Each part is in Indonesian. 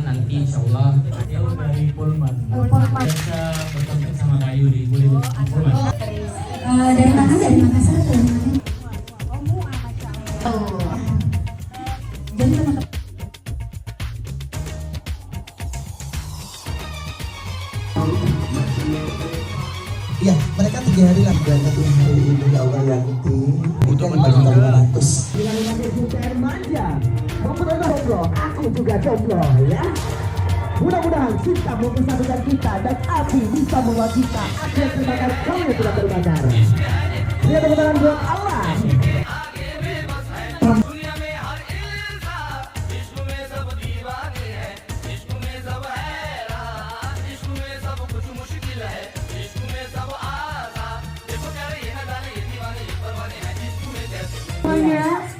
nanti insya Allah Ayo dari Pullman. Pullman. Biasa berkontak sama Kayu di Pullman. Dari mana? Dari Makassar atau dari mana? Oh. Jadi teman-teman. Ya, mereka 3 hari lah berangkat hari ini ya Allah yang bukan bagi ratus. Aku juga jomblo ya. Mudah-mudahan cinta mempersatukan kita dan api bisa membawa kita akhir terbakar kau yang tidak terbakar. Lihat tepuk tangan buat Allah.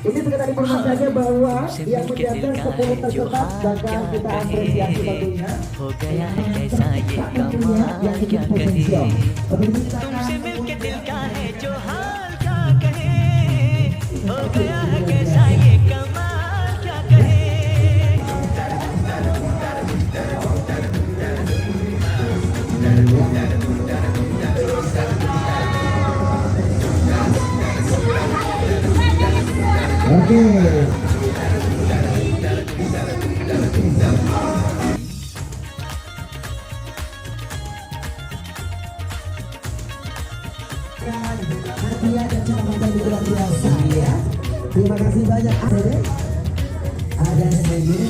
Ini sekedar informasi saja bahwa yang menjadi 10 peserta bakal kita apresiasi tentunya. हो गया है कैसा ये कमाल क्या कहे तुमसे मिलके दिल का है जो हाल क्या कहे हो गया है कैसा ये कमाल क्या कहे Oke. Hadiah dan cara luar biasa ya. Terima kasih banyak Adek. Ada sendiri.